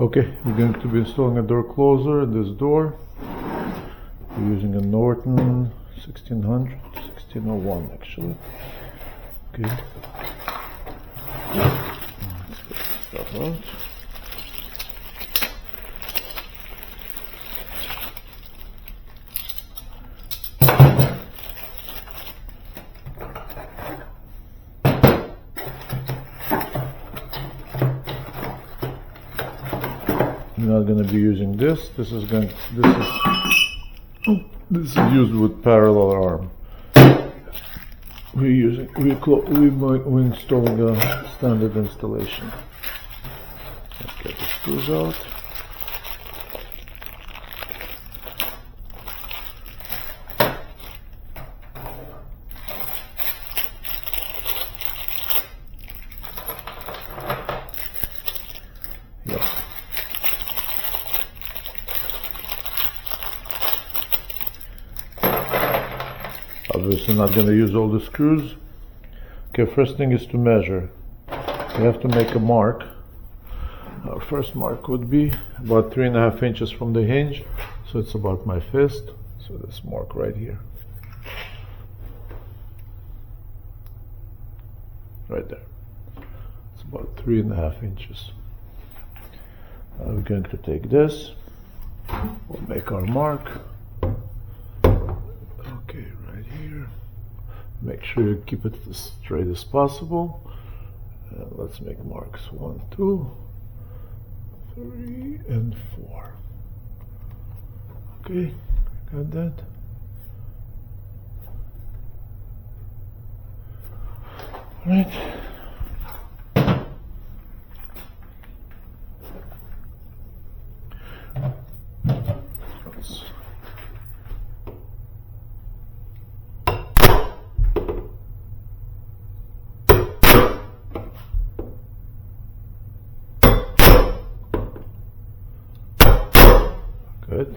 Okay, we're going to be installing a door closer in this door. We're using a Norton 1601 actually. Okay. Let's get this stuff out. We're not going to be using this. This is used with parallel arm. We're installing a standard installation. Let's get the screws out. Yep. Obviously not going to use all the screws. Okay, first thing is to measure. We have to make a mark. Our first mark would be about 3.5 inches from the hinge, so it's about my fist. So this mark right here. Right there. It's about 3.5 inches. Now we're going to take this. We'll make our mark. Okay, right here. Make sure you keep it as straight as possible. Let's make marks 1, 2, 3, and 4. Okay, got that? All right. Good.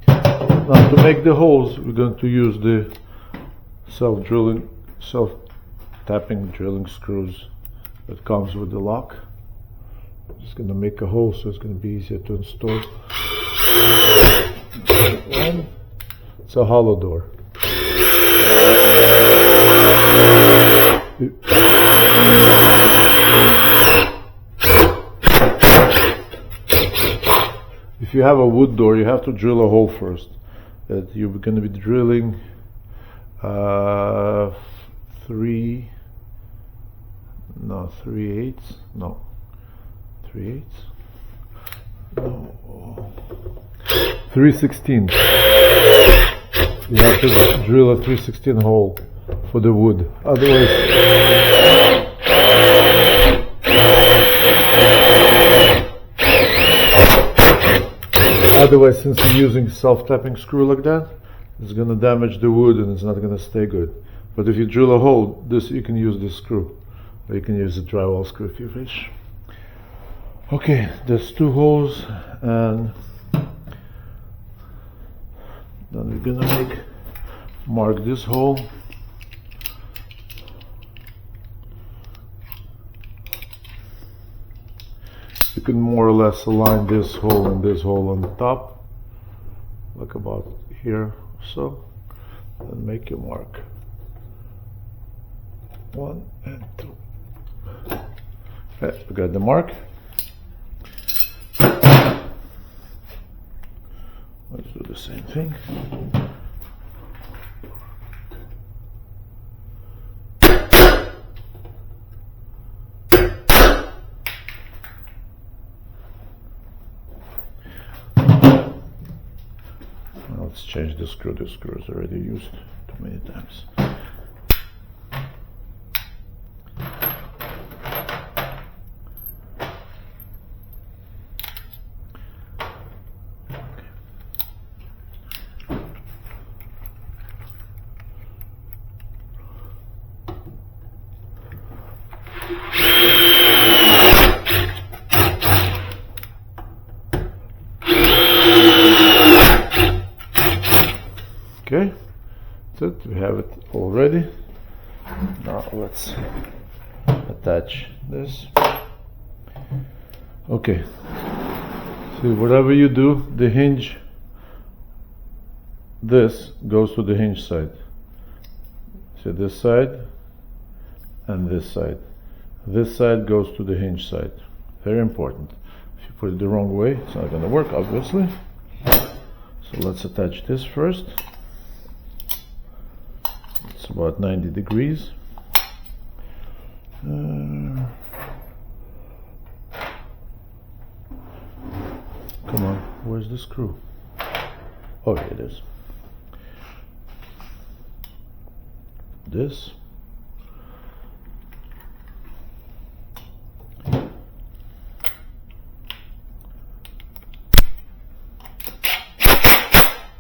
Now to make the holes, we're going to use the self-tapping drilling screws that comes with the lock. I'm just going to make a hole so it's going to be easier to install. And it's a hollow door. If you have a wood door, you have to drill a hole first. You're going to be drilling 3/8. No. 3/16. You have to drill a 3/16 hole for the wood. Otherwise, since you're using self-tapping screw like that, it's going to damage the wood and it's not going to stay good. But if you drill a hole, you can use this screw. Or you can use a drywall screw if you wish. Okay, there's 2 holes, and then we're going to mark this hole. You can more or less align this hole and this hole on the top, like about here or so, and make your mark. 1 and 2. Okay, we got the mark. Let's do the same thing. Let's change the screw. The screw is already used too many times. Okay, that's it, we have it all ready. Now let's attach this. Okay, see, whatever you do, the hinge, this goes to the hinge side. See, this side and this side. This side goes to the hinge side. Very important. If you put it the wrong way, it's not going to work, obviously. So let's attach this first. It's about 90 degrees. Come on, where's the screw? Oh, here it is. This.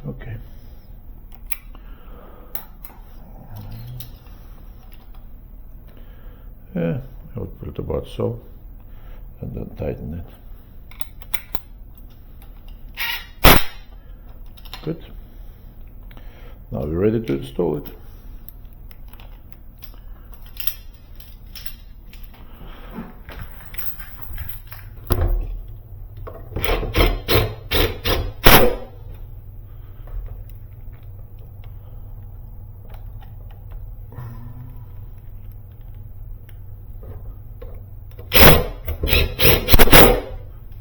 Okay. Yeah, I would put it about so, and then tighten it. Good. Now we're ready to install it.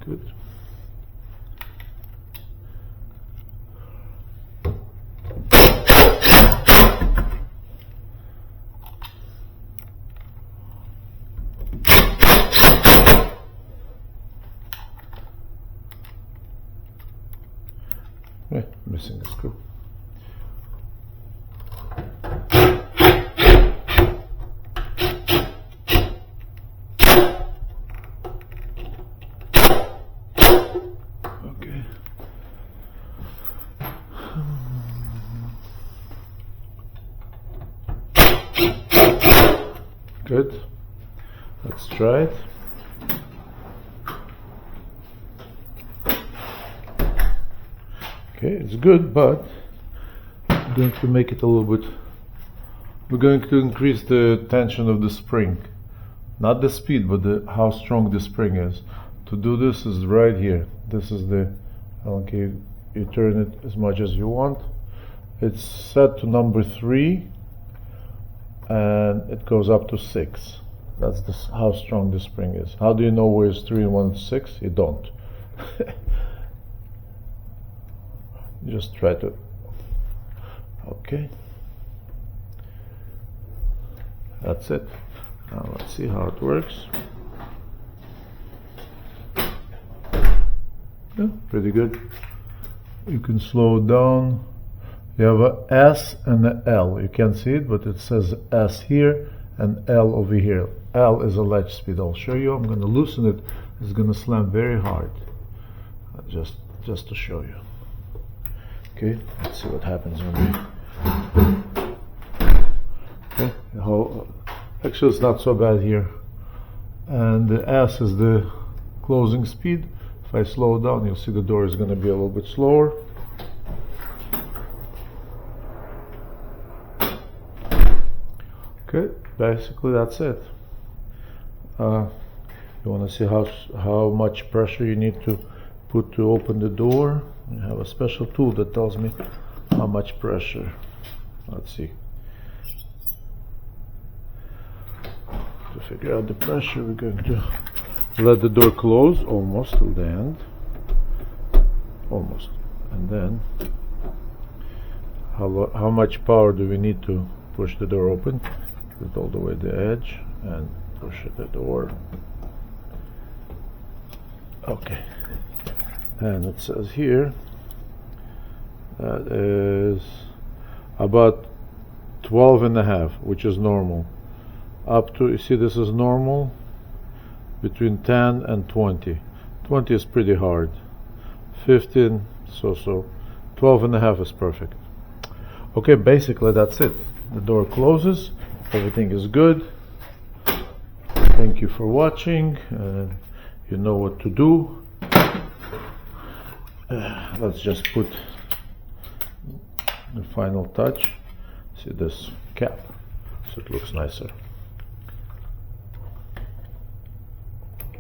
Good. Missing a screw. Okay. Good. Let's try it. Okay, it's good, but I'm going to make it a little bit. We're going to increase the tension of the spring, not the speed, but how strong the spring is. To do this is right here. This is the. I don't care. You turn it as much as you want. It's set to number 3, and it goes up to 6. That's how strong the spring is. How do you know where it's 3 and 1 is 6? You don't. Just try to. Okay. That's it. Now let's see how it works. Yeah, pretty good. You can slow it down. You have a S and an L. You can't see it, but it says S here and L over here. L is a latch speed. I'll show you. I'm going to loosen it. It's going to slam very hard. Just to show you. Okay, let's see what happens when we. Okay, actually it's not so bad here. And the S is the closing speed. If I slow it down, you'll see the door is going to be a little bit slower. Okay, basically that's it. You want to see how much pressure you need to put to open the door. I have a special tool that tells me how much pressure. Let's see. To figure out the pressure, we're going to let the door close almost till the end. Almost. And then, how much power do we need to push the door open? Put it all the way to the edge and push the door. Okay. And it says here that is about 12.5, which is normal. Up to, you see, this is normal, between 10 and 20. 20 is pretty hard. 15, so 12.5 is perfect. Okay, basically that's it. The door closes, everything is good. Thank you for watching. You know what to do. Let's just put the final touch. See this cap, so it looks nicer.